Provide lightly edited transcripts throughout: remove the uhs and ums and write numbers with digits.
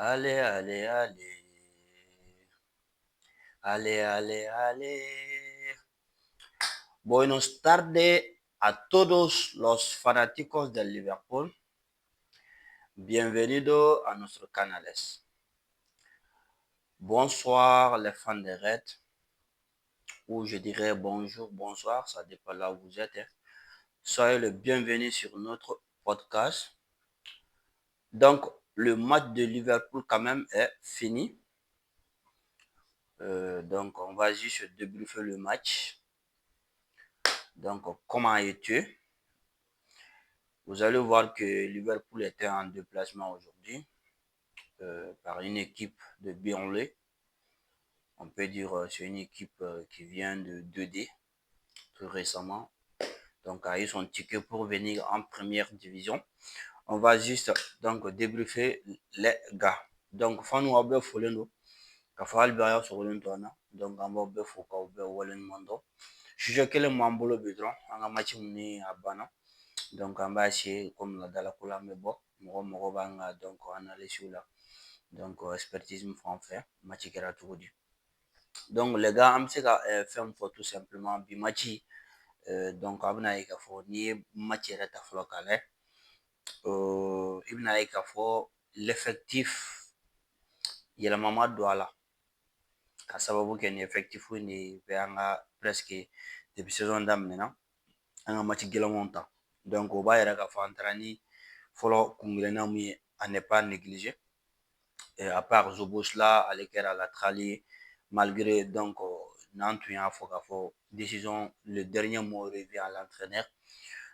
Allez, allez, allez. Allez, allez, allez. Buenos tardes a todos los fanáticos del Liverpool. Bienvenido a nuestro canales. Bonsoir les fans des Reds, ou je dirais bonjour, bonsoir, ça dépend là où vous êtes. Soyez le bienvenu sur notre podcast. Donc, le match de Liverpool quand même est fini. Donc, on va juste débriefer le match. Donc, comment es-tu? Vous allez voir que Liverpool était en déplacement aujourd'hui par une équipe de Burnley. On peut dire c'est une équipe qui vient de 2D tout récemment. Donc, a eu son ticket pour venir en première division. On va juste donc débriefer les gars. Donc, Fanu Abe Folendo, Kafa Alberia Sorolentona. Donc, on va be foka be Wallen Mondo. Sujet kelen m'an bolo bi dɔrɔn an ka match ni a banna. Donc an b'a essayer comme ladala ko la an bɛ bɔ mɔgɔ b'an ka donc analyse la donc expertise min fɔ an fɛ match kɛra cogo di. Donc les gars an bɛ se ka fɛn min fɔ tout simplement bi match donc a bɛna ye k'a fɔ n'i ye match yɛrɛ ta fɔlɔ k'a lajɛ i bɛna ye k'a fɔ l'effectif yɛlɛma ma don a la ka sababu kɛ ni effectif de bɛ an ka presque depuis saison daminɛna an ka match gɛlɛnw ta. Donc o b'a yira k'a fɔ an taara ni fɔlɔ kungilenna mun ye à ne pas négliger à part Zobosla ale kɛra latéral ye malgré donc n'an tun y'a fɔ k'a fɔ décision le dernier mot revient à l'entraîneur.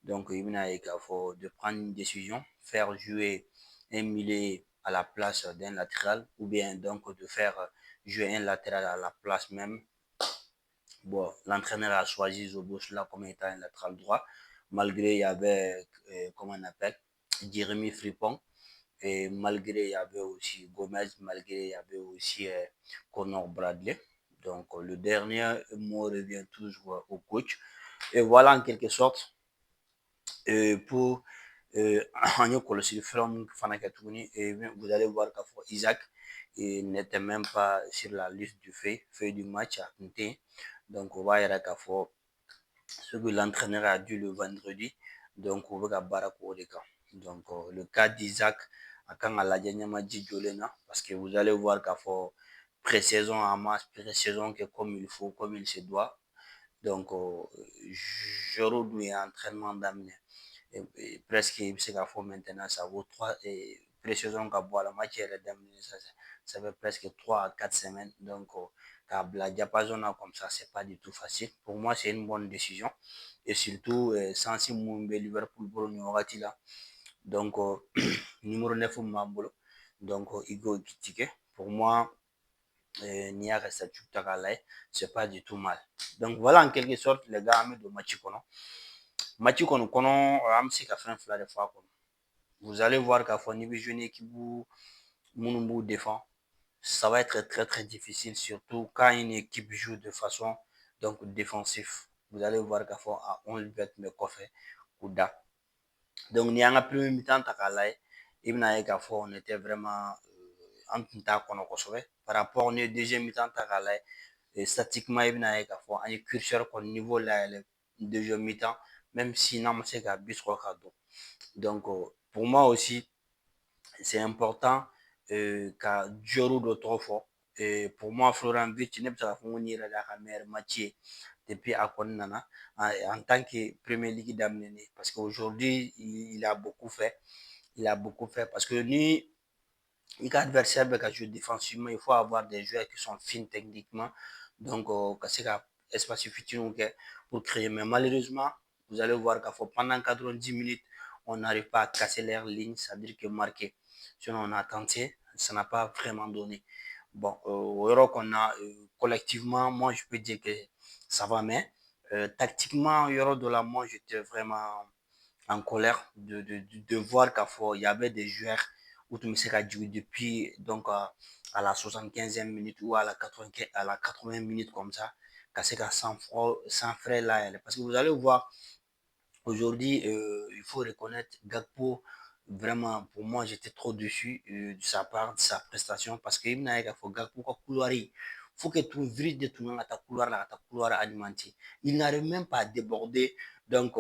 Donc i bɛna ye k'a fɔ de prendre une décision faire jouer un milieu à la place d'un latéral ou bien donc de faire jouer un latéral à la place même. Bon, l'entraîneur a choisi Zobosla comme étant un latéral droit, malgré il y avait, comment on appelle, Jérémy Fripon, et malgré il y avait aussi Gomez, malgré il y avait aussi Connor Bradley. Donc le dernier mot revient toujours au coach. Et voilà en quelque sorte pour an ye kɔlɔsili fɛrɛw min fana kɛ tuguni vous allez voir k'a fɔ Isaac n'était même pas sur la liste du feuille du match a tun tɛ yen. Donc o b'a yira k'a fɔ ce que l'entraîneur a dit le vendredi donc o bɛ ka baara k'o de kan. Donc le cas d'Isaac a kan ka lajɛ ɲɛmaji jolen na parce que vous allez voir k'a fɔ pré-saison a ma pré-saison kɛ comme il faut comme il se doit. Donc joueur dun ye entraînement daminɛ presque i bɛ se k'a fɔ maintenant ça vaut 3 pré-saison ka bɔ a la match yɛrɛ daminɛ ça fait presque 3 à 4 semaines donc k'a bila diapason na comme ça c'est pas du tout facile. Pour moi c'est une bonne décision et surtout sansi mun bɛ Liverpool bolo nin wagati la donc numéro 9 min b'an bolo donc Igor Ekitike pour moi n'i y'a ka statut ta k'a lajɛ c'est pas du tout mal. Donc voilà en quelque sorte les gars an bɛ don match kɔnɔ. Match kɔni kɔnɔ an bɛ se ka fɛn fila de fɔ a kɔnɔ. Vous allez voir k'a fɔ n'i bɛ jouer ni équipe minnu b'u défend ça va être très très difficile surtout quand une équipe joue de façon donc défensive. Vous allez voir k'a fɔ a 11 bɛɛ tun bɛ kɔfɛ k'u da. Donc n'i y'an ka premier mi-temps ta k'a lajɛ i bɛna ye k'a fɔ on était vraiment an tun t'a kɔnɔ kosɛbɛ par rapport n'i ye deuxième mi-temps ta k'a lajɛ statistiquement i bɛna ye k'a fɔ an ye curseur kɔni niveau layɛlɛ deuxième mi-temps même si n'an ma se ka but sɔrɔ ka don. Donc pour moi aussi c'est important ka joueur dɔ tɔgɔ fɔ pour moi Florian Wirtz ne bɛ se k'a fɔ n ko nin yɛrɛ de y'a ka meilleur match ye depuis a kɔni nana en tant que Premier League daminɛnen parce que aujourd'hui il a beaucoup fait parce que ni i ka adversaire bɛ ka jouer défensivement il faut avoir des joueurs qui sont fins techniquement donc ka se ka espace fitininw kɛ pour créer mais malheureusement vous allez voir k'a fɔ pendant 90 minutes on n'arrive pas à casser leur ligne c'est-à-dire que marquer sinon on a tenté ça n'a pas vraiment donné. Bon au yɔrɔ kɔni na collectivement moi je peux dire que ça va mais tactiquement yɔrɔ dɔ la moi j'étais vraiment en colère de voir k'a fɔ il y avait des joueurs u tun bɛ se ka jigin depuis donc à la 75e minute ou à la 80 minutes comme ça ka se ka sang frais layɛlɛ parce que vous allez voir aujourd'hui il faut reconnaître Gakpo vraiment, pour moi, j'étais trop déçu de sa part, de sa prestation, parce que il n'a qu'à faire Gakpo ka couloir yi. Faut que tu viriges de tout ta couloir là, ta couloir alimenté. Il n'arrive même pas à déborder donc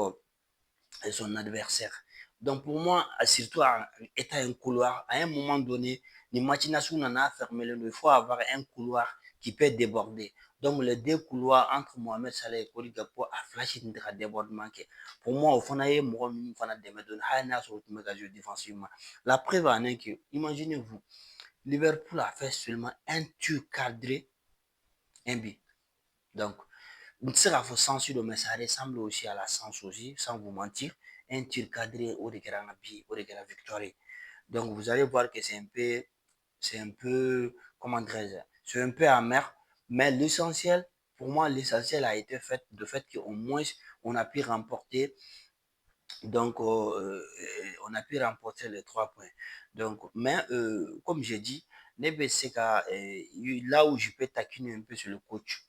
son adversaire. Donc pour moi, surtout en étant un couloir, à un moment donné, les machinations n'en a fermé le, il faut avoir un couloir qui peut déborder. Donc les deux couloirs entre Mohamed Salah et Cody Gakpo a flashé un débordement. Pour moi, au fond, il y a un fana dɛmɛ dɔɔni hali n'a sɔrɔ o tun bɛ ka jouer défensivement. La preuve en est que, imaginez-vous, Liverpool a fait seulement un tir cadré, un but. Donc, ne tɛ se k'a fɔ sens don, mais ça ressemble aussi à la sens aussi, sans vous mentir. Un tir cadré, o de kɛra an ka bi, o de kɛra victoire ye. Donc, vous allez voir que c'est un peu, comment dirais-je, c'est un peu amer, mais l'essentiel, pour moi, l'essentiel a été fait, de fait qu'au moins, on a pu remporter donc, on a pu remporter les 3 points. Donc, mais comme j'ai dit, Nebeseka, là où je peux taquiner un peu sur le coach,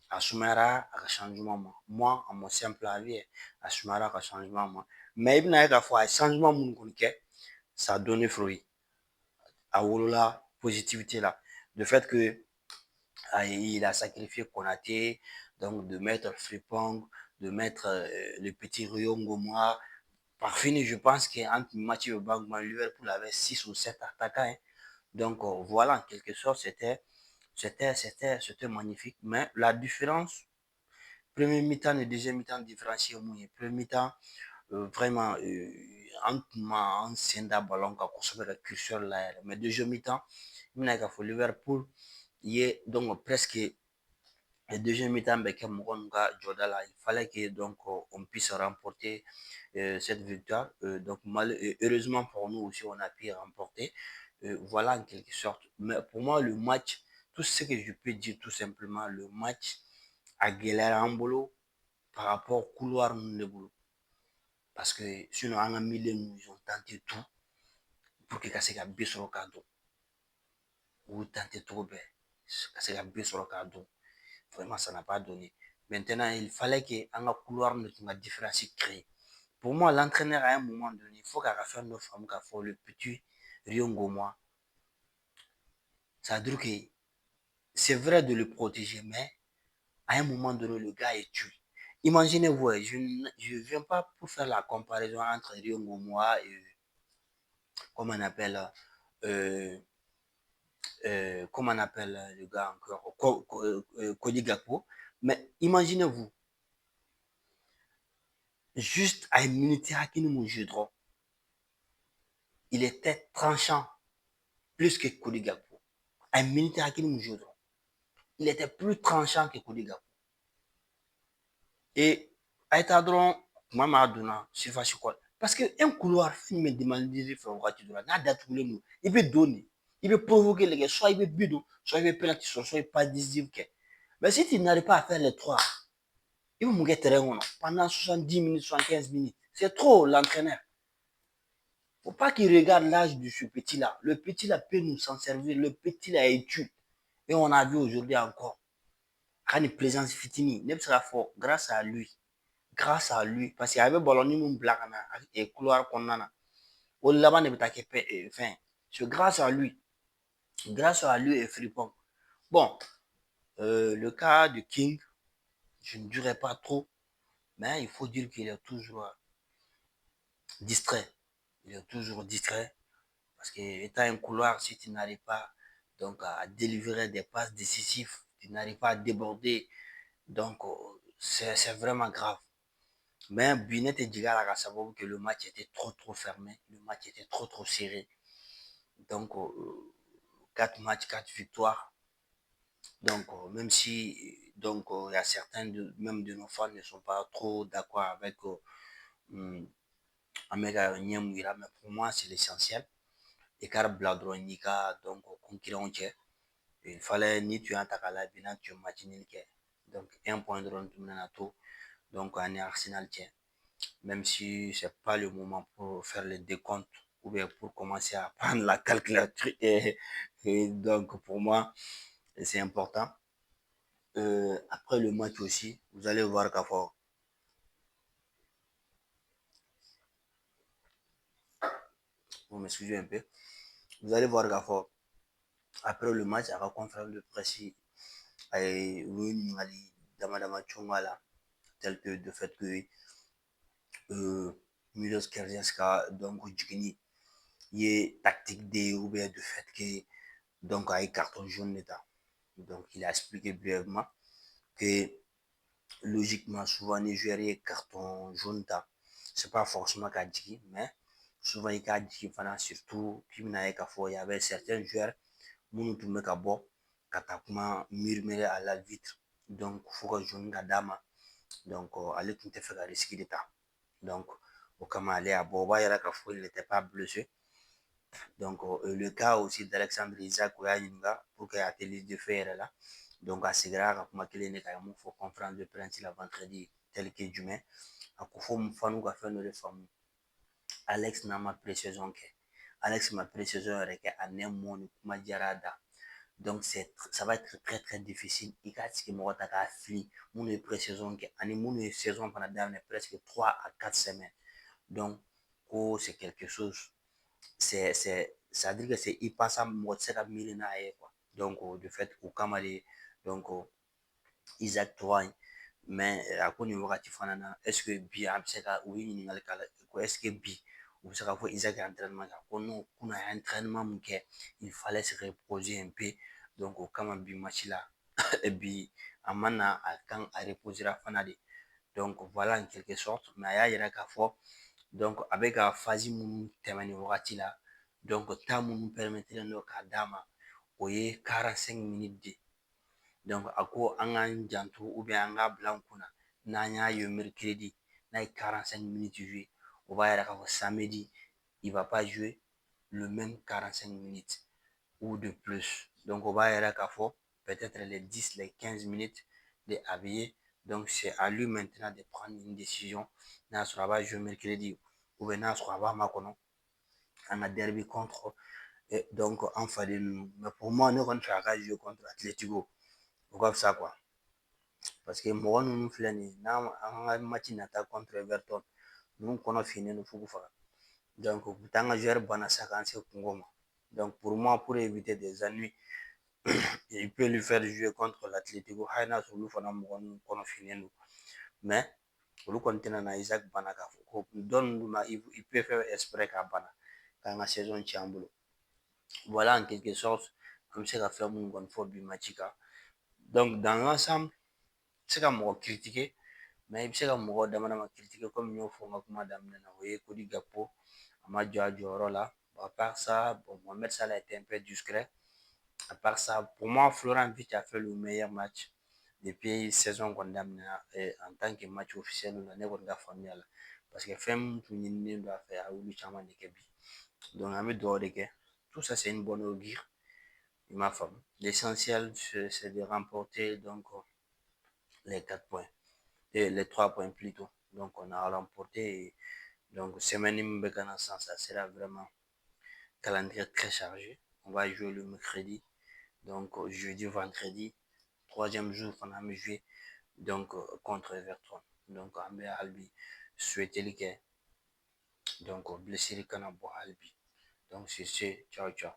Asumara a changement. Moi, à mon simple avis, Asumara a changement. Mais il n'a qu'à faire un changement, ça a donné fruit. À la positivité là. Le fait que il a sacrifié Konaté, donc de mettre Fripong, de mettre le petit Rio Ngoma. Par fini, je pense qu'entre Mathieu Bagman, Liverpool avait 6 ou 7 attaquants. Hein. Donc voilà, en quelque sorte, c'était magnifique. Mais la différence, premier mi-temps et deuxième mi-temps différencié au moins. Premier mi-temps, vraiment, en senda ballon ka kosɛbɛ ka curseur la yɛrɛ. Mais deuxième mi-temps, i bɛna ye k'a fɔ Liverpool ye donc presque le deuxième mi-temps bɛ kɛ mɔgɔ ninnu ka jɔda la. Il fallait que donc on puisse remporter cette victoire. Donc heureusement pour nous aussi, on a pu remporter. Voilà en quelque sorte. Mais pour moi, le match, tout ce que je peux dire tout simplement, le match a gɛlɛyara an bolo par rapport au couloir ninnu de bolo. Parce que sinon, an ka milieu ninnu, ils ont tenté tout pour que ka se ka bi sɔrɔ k'a don. U y'u tenté cogo bɛɛ ka se ka bi sɔrɔ k'a don. Vraiment, ça n'a pas donné. Maintenant, il fallait que an ka couloir ninnu tun ka différence créer. Pour moi, l'entraîneur, à un moment donné, il faut qu'à la fin de faamu k'a fɔ le petit Rio Ngoma. Ça veut dire que c'est vrai de le protéger, mais à un moment donné, le gars est tué. Imaginez-vous, je ne viens pas pour faire la comparaison entre Rio Ngoma et, comment on appelle, euh, comment on appelle le gars encore, Cody Gakpo. Mais imaginez-vous, juste à une minute, il était tranchant plus que Cody Gakpo. À une minute, il était plus tranchant que Cody Gakpo. Et a ye taa dɔrɔn kuma m'a donna surface kɔnɔ parce que un couloir fɛn bɛ demande fɛ wagati dɔ la n'a datugulen don i bɛ don de i bɛ provoquer le kɛ soit i bɛ bi don soit i bɛ penalty sɔrɔ soit i bɛ passe décisive kɛ mais si tu n'arrives pas à faire les trois i bɛ mun kɛ terrain kɔnɔ pendant 70 minutes 75 minutes c'est trop l'entraîneur. Faut pas qu'il regarde l'âge de ce petit là, le petit là peut nous s'en servir, le petit là est étude et on a vu aujourd'hui encore a ka nin plaisance fitinin ne bɛ se k'a fɔ grâce à lui parce que a bɛ ballonni min bila ka na couloir kɔnɔna na o laban de bɛ taa kɛ fɛn c'est grâce à lui et Frimpong. Bon, le cas de King, je ne dirais pas trop, mais il faut dire qu'il est toujours distrait. Il est toujours distrait parce que étant un couloir, si tu n'arrives pas donc à délivrer des passes décisives, tu n'arrives pas à déborder, donc c'est vraiment grave. Mais Binet et Digala a savoir que le match était trop fermé, le match était trop serré. Donc 4 matchs, 4 victoires. Donc même si donc il y a certains même de nos fans ne sont pas trop d'accord avec Amega Nyemouira, mais pour moi c'est l'essentiel. Écart Bladronika, donc concurrent. Il fallait ni tu as ta la bilan tu match nul. Donc un point de rond tout. Donc on est Arsenal tient. Même si c'est pas le moment pour faire le décompte ou bien pour commencer à prendre la calculatrice. Et donc, pour moi, c'est important. Après le match aussi, vous allez voir qu'à fort. vous m'excusez un peu. Vous allez voir qu'à fort, après le match, à la conférence de presse, a ye ɲininkali dama dama cɔngɔ a la tel que de fait que Milos Kerdjas ka donc jiginni ye tactique de ye ou bien de fait que donc a ye carton jaune de ta. Donc il a expliqué brièvement que logiquement souvent ni joueur ye carton jaune ta, c'est pas forcément ka jigin mais souvent i k'a jigin fana surtout k'i bɛna ye k'a fɔ y avait certains joueurs minnu tun bɛ ka bɔ ka taa kuma murmurer à l'arbitre donc fo ka jaune ka d'a ma donc ale tun tɛ fɛ ka risque de ta donc o kama ale y'a bɔ o b'a yira k'a fɔ il n'était pas blessé donc le cas aussi d'Alexandre Isaac o y'a ɲininka pour que a tɛ de fait yɛrɛ la donc a seginna a ka kuma kelen de kan a ye mun fɔ conférence de presse la vendredi tel que jumɛn a ko fo fanu ka fɛn dɔ de faamu Alex n'a ma pré-saison kɛ Alex ma pré-saison yɛrɛ kɛ a nɛ mɔn ni kuma diyara da donc ça va être très très difficile i k'a tigi mɔgɔ ta k'a fili minnu ye pré-saison kɛ ani minnu ye saison fana daminɛ presque 3 à 4 semaines donc ko c'est quelque chose ça veut dire que c'est i pasa mɔgɔ tɛ se ka miiri n'a ye quoi donc de fait o kama de donc Isaac Touraine mais a ko nin wagati fana na est ce que bi a bɛ se ka u ye ɲininkali k'a la ko est ce que bi u bɛ se k'a fɔ Isaac ye entraînement kɛ a ko non kunun a ye entraînement min kɛ il fallait se reposer un peu donc o kama bi match la bi a ma na a kan a reposera fana de donc voilà en quelque sorte mais a y'a yira k'a fɔ donc a bɛ ka phase minnu tɛmɛ nin wagati la donc temps minnu permettre don k'a d'a ma o ye 45 minutes de donc a ko an k'an janto ou bien an k'a bila an kunna n'an y'a ye mercredi n'a ye 45 minutes jouer o b'a yira k'a fɔ samedi il va pas jouer le même 45 minutes ou de plus donc o b'a yira k'a fɔ peut-être les 10 les 15 minutes de habillé donc c'est à lui maintenant de prendre une décision n'a y'a sɔrɔ a b'a jouer mercredi ou bien n'a y'a sɔrɔ a b'a makɔnɔ an ka derby contre donc an faden ninnu mais pour moi ne kɔni fɛ a ka jouer contre Atletico o ka fisa quoi parce que mɔgɔ ninnu filɛ nin ye n'an an ka match nata contre Everton ninnu kɔnɔ finnen don fo k'u faga donc u bɛ taa an ka joueur banna sa k'an se kungo ma donc pour moi pour éviter des ennuis il peut lui faire jouer contre l'Atlético hali n'a sɔrɔ olu fana mɔgɔ ninnu kɔnɔ finnen don mais olu kɔni tɛna na Isaac bana k'a fɔ ko dɔ ninnu na il peut faire exprès k'a bana k'an ka saison tiɲɛ an bolo voilà en quelque sorte an bɛ se ka fɛn minnu kɔni fɔ bi match kan donc dans l'ensemble se ka mɔgɔ critiquer mais i bɛ se ka mɔgɔ dama dama critiquer comme n y'o fɔ n ka kuma daminɛ na o ye Cody Gakpo a ma jɔ a jɔyɔrɔ la à part ça bon Mohamed Salah était un peu discret à part ça pour moi Florent Wirtz a fait le meilleur match depuis saison kɔni daminɛ en tant que match officiel la ne kɔni ka faamuya la parce que fɛn min tun ɲininen don a fɛ a y'olu caman de kɛ bi donc an bɛ dugawu de kɛ tout ça c'est une bonne augure i m'a faamu l'essentiel c'est de remporter donc les 4 points et les 3 points plutôt. Donc on a remporté. Et donc semaine ça sera vraiment calendrier très chargé. On va jouer le mercredi. Donc jeudi, vendredi. Troisième jour, on a joué donc contre Everton. Donc on va Albi souhaiter le donc blessé le Albi. Donc c'est ciao ciao.